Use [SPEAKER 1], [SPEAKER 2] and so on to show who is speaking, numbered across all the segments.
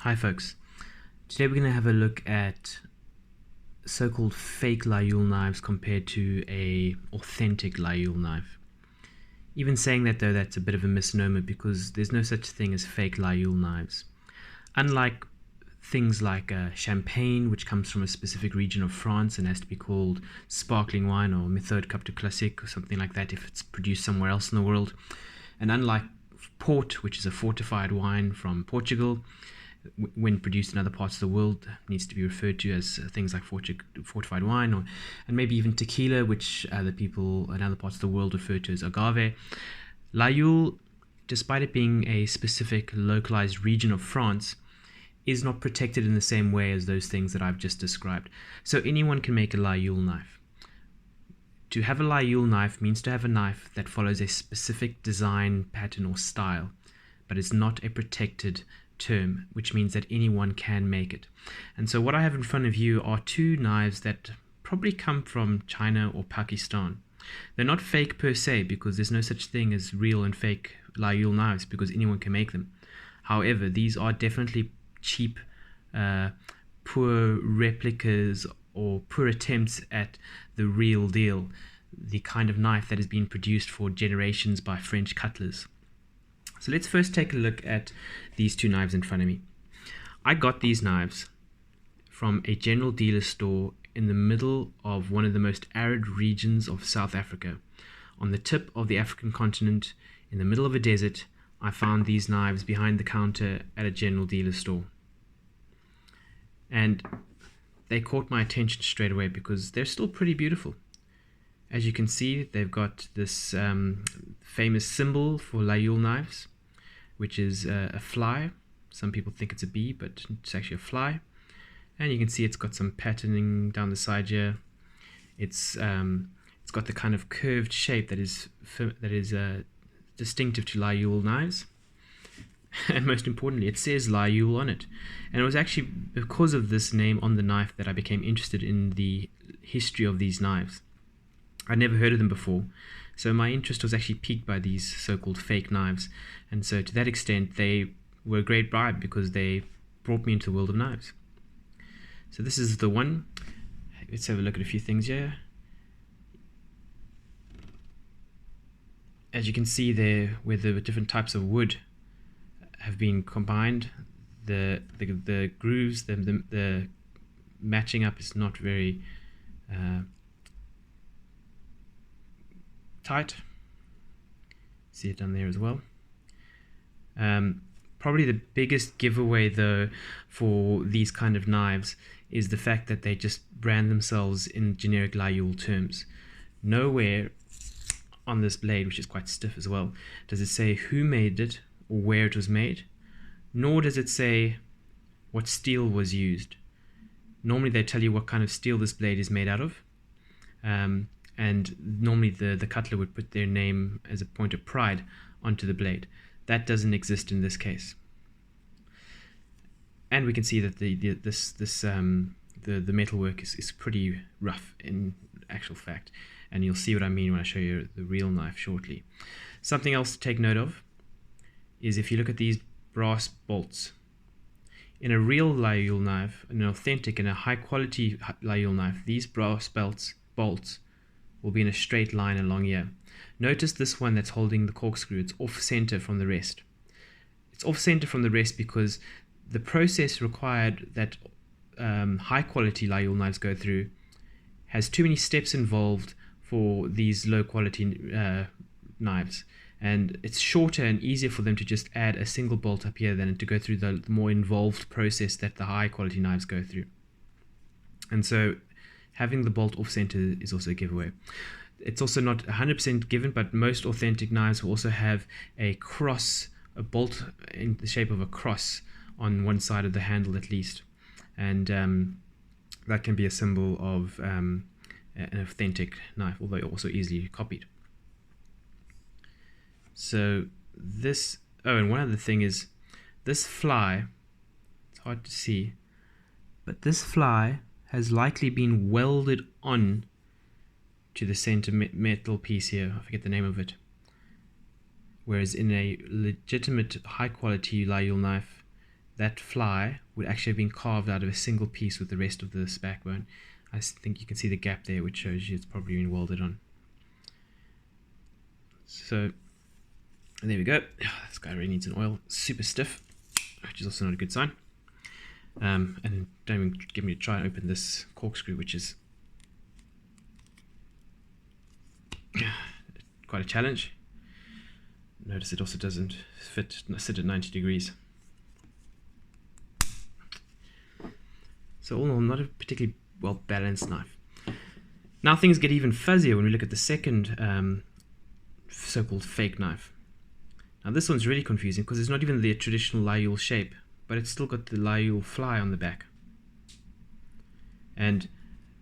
[SPEAKER 1] Hi folks, today we're going to have a look at so-called fake Laguiole knives compared to a authentic Laguiole knife. Even saying that though, that's a bit of a misnomer because there's no such thing as fake Laguiole knives. Unlike things like champagne, which comes from a specific region of France and has to be called sparkling wine or Méthode Capte Classique or something like that if it's produced somewhere else in the world, and unlike port, which is a fortified wine from Portugal, when produced in other parts of the world, needs to be referred to as things like fortified wine, and maybe even tequila, which other people in other parts of the world refer to as agave. Laguiole, despite it being a specific localized region of France, is not protected in the same way as those things that I've just described. So anyone can make a Laguiole knife. To have a Laguiole knife means to have a knife that follows a specific design, pattern, or style, but is not a protected term, which means that anyone can make it. And so what I have in front of you are two knives that probably come from China or Pakistan. They're not fake per se, because there's no such thing as real and fake Laguiole knives, because anyone can make them. However, these are definitely cheap, poor replicas or poor attempts at the real deal, the kind of knife that has been produced for generations by French cutlers. So let's first take a look at these two knives in front of me. I got these knives from a general dealer store in the middle of one of the most arid regions of South Africa. On the tip of the African continent, in the middle of a desert, I found these knives behind the counter at a general dealer store. And they caught my attention straight away because they're still pretty beautiful. As you can see, they've got this famous symbol for Laguiole knives, which is a fly. Some people think it's a bee, but it's actually a fly. And you can see it's got some patterning down the side here. It's got the kind of curved shape that is distinctive to Laguiole knives. And most importantly, it says Laguiole on it. And it was actually because of this name on the knife that I became interested in the history of these knives. I'd never heard of them before, so my interest was actually piqued by these so-called fake knives. And so to that extent, they were a great bribe because they brought me into the world of knives. So this is the one. Let's have a look at a few things here. As you can see there, where the different types of wood have been combined, the grooves, the matching up is not very tight. See it down there as well. Probably the biggest giveaway though for these kind of knives is the fact that they just brand themselves in generic Laguiole terms. Nowhere on this blade, which is quite stiff as well, does it say who made it or where it was made, nor does it say what steel was used. Normally they tell you what kind of steel this blade is made out of, and normally the cutler would put their name as a point of pride onto the blade. That doesn't exist in this case. And we can see that the metalwork is pretty rough in actual fact, and you'll see what I mean when I show you the real knife shortly. Something else to take note of is if you look at these brass bolts. In a real Laguiole knife, an authentic and a high quality Laguiole knife, these brass bolts will be in a straight line along here. Notice this one that's holding the corkscrew, it's off center from the rest. It's off center from the rest because the process required that high quality Laguiole knives go through has too many steps involved for these low quality knives. And it's shorter and easier for them to just add a single bolt up here than to go through the more involved process that the high quality knives go through. And so having the bolt off center is also a giveaway. It's also not 100% given, but most authentic knives will also have a bolt in the shape of a cross on one side of the handle at least. And that can be a symbol of an authentic knife, although also easily copied. So this, and one other thing is this fly, it's hard to see, but this fly has likely been welded on to the center metal piece here. I forget the name of it. Whereas in a legitimate high quality Laguiole knife, that fly would actually have been carved out of a single piece with the rest of this backbone. I think you can see the gap there, which shows you it's probably been welded on. So there we go. This guy really needs an oil. Super stiff, which is also not a good sign. And don't even get me to try and open this corkscrew, which is quite a challenge. Notice it also doesn't sit at 90 degrees. So all in all, not a particularly well balanced knife. Now things get even fuzzier when we look at the second so-called fake knife. Now this one's really confusing because it's not even the traditional Laguiole shape, but it's still got the Laguiole fly on the back. And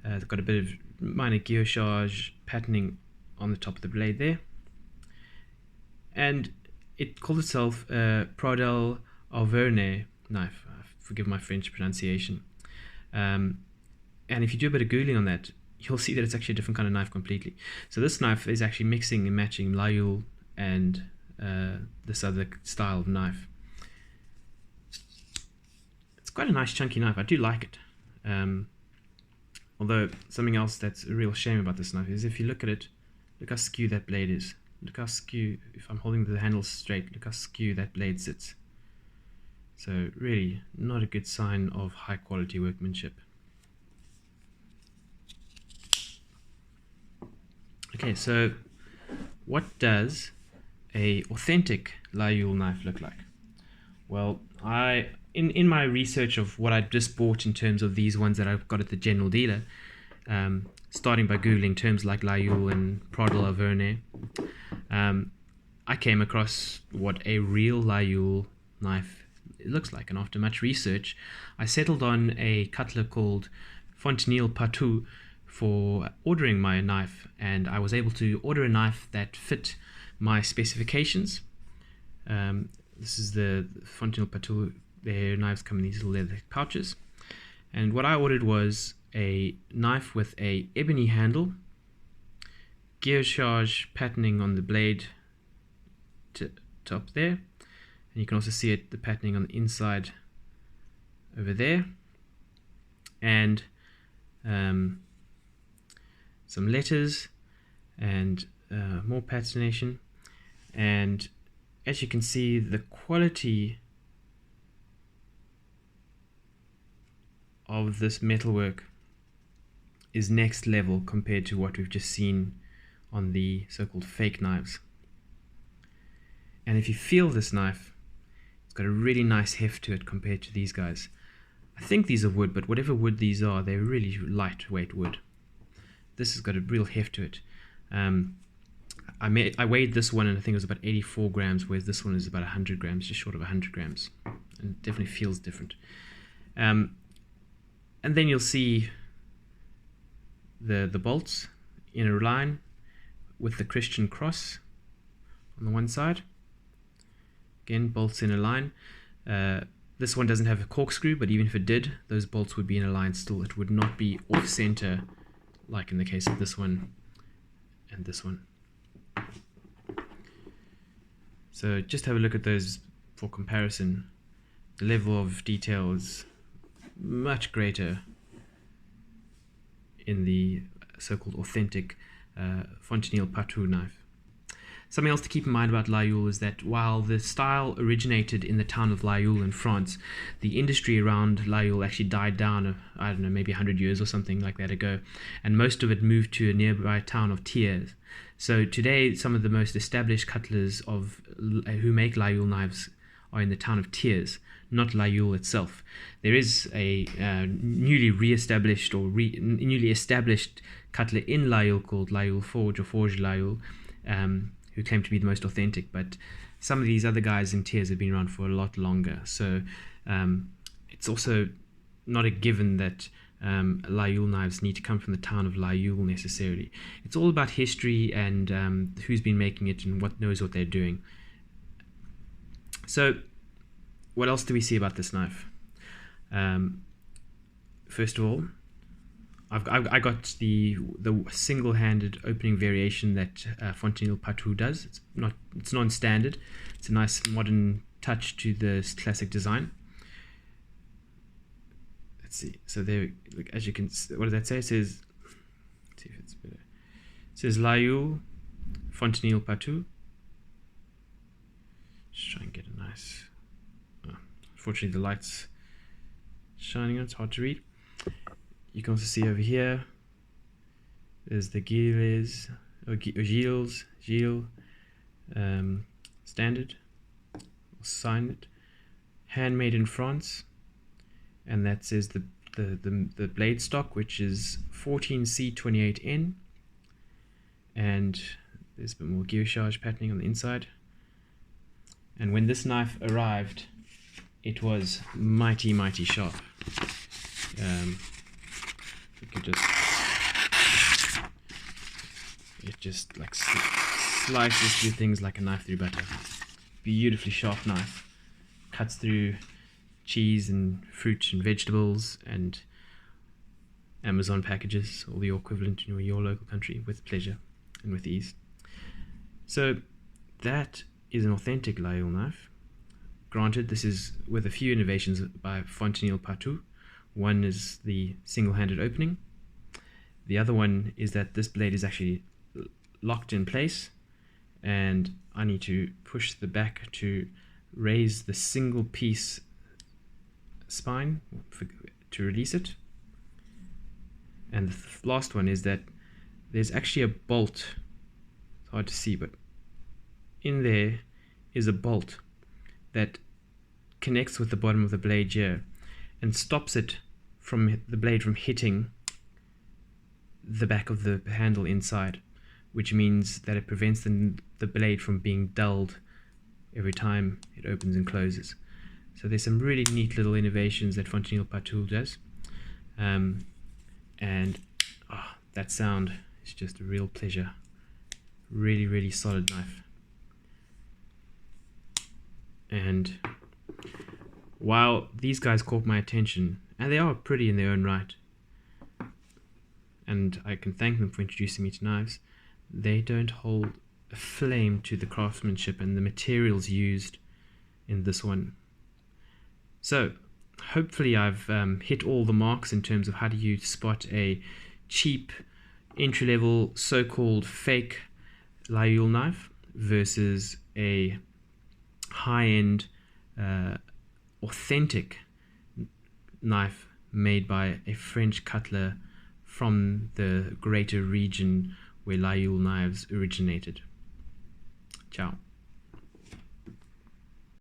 [SPEAKER 1] it's got a bit of minor guillochage patterning on the top of the blade there. And it called itself a Pataud Auvergne knife. Forgive my French pronunciation. And if you do a bit of Googling on that, you'll see that it's actually a different kind of knife completely. So this knife is actually mixing and matching Laguiole and this other style of knife. It's quite a nice chunky knife. I do like it. Although something else that's a real shame about this knife is if you look at it, look how skew that blade is. Look how skew, if I'm holding the handle straight, look how skew that blade sits. So really not a good sign of high quality workmanship. Okay, so what does a authentic Laguiole knife look like? Well, in my research of what I just bought in terms of these ones that I've got at the general dealer, starting by Googling terms like Laguiole and Pataud Auvergne, I came across what a real Laguiole knife looks like, and after much research I settled on a cutler called Fontinelle Pataud for ordering my knife, and I was able to order a knife that fit my specifications. This is the Fontinelle Pataud. Their knives come in these little leather pouches, and what I ordered was a knife with a ebony handle, guillochage patterning on the blade top there, and you can also see it, the patterning on the inside over there, and some letters and more patination. And as you can see, the quality of this metalwork is next level compared to what we've just seen on the so-called fake knives. And if you feel this knife, it's got a really nice heft to it compared to these guys. I think these are wood, but whatever wood these are, they're really lightweight wood. This has got a real heft to it. I weighed this one and I think it was about 84 grams, whereas this one is about 100 grams, just short of 100 grams. And it definitely feels different. And then you'll see the bolts in a line with the Christian cross on the one side. Again, bolts in a line. This one doesn't have a corkscrew, but even if it did, those bolts would be in a line still. It would not be off center like in the case of this one and this one. So just have a look at those for comparison. The level of detail is much greater in the so-called authentic Fontinelle Pataud knife. Something else to keep in mind about Laguiole is that while the style originated in the town of Laguiole in France, the industry around Laguiole actually died down, I don't know, maybe 100 years or something like that ago, and most of it moved to a nearby town of Thiers. So today, some of the most established cutlers who make Laguiole knives are in the town of Thiers, not Laguiole itself. There is a newly re-established or newly established cutler in Laguiole called Laguiole Forge or Forge Laguiole, who claim to be the most authentic, but some of these other guys in Thiers have been around for a lot longer. So it's also not a given that Laguiole knives need to come from the town of Laguiole necessarily. It's all about history and who's been making it and what knows what they're doing. So what else do we see about this knife? First of all, I got the single-handed opening variation that Fontinelle Pataud does. It's non-standard. It's a nice modern touch to the classic design. let's see. So there, look, as you can, what does that say? It says, let's see if it's better. It says Laguiole, Fontinelle, Pataud. Just try and get a nice. Unfortunately, the light's shining on. It's hard to read. You can also see over here. There's the Gilles, or Gilles, standard, or signed, handmade in France, and that says the blade stock, which is 14C28N, and there's a bit more guillochage patterning on the inside. And when this knife arrived, it was mighty sharp. You could just, it just like slices through things like a knife through butter. Beautifully sharp knife, cuts through cheese and fruit and vegetables and Amazon packages, or the equivalent in your local country, with pleasure and with ease. So that is an authentic Laguiole knife. Granted, this is with a few innovations by Fontinelle Pataud. One is the single-handed opening. The other one is that this blade is actually locked in place, and I need to push the back to raise the single piece spine to release it. And the last one is that there's actually a bolt. It's hard to see, but in there is a bolt that connects with the bottom of the blade here and stops it from the blade from hitting the back of the handle inside, which means that it prevents the blade from being dulled every time it opens and closes. So there's some really neat little innovations that Fontinelle Pataud does, and that sound is just a real pleasure. Really solid knife. And while these guys caught my attention, and they are pretty in their own right, and I can thank them for introducing me to knives, they don't hold a flame to the craftsmanship and the materials used in this one. So hopefully I've hit all the marks in terms of how do you spot a cheap entry-level so-called fake Laguiole knife versus a high-end authentic knife made by a French cutler from the greater region where Laguiole knives originated. Ciao.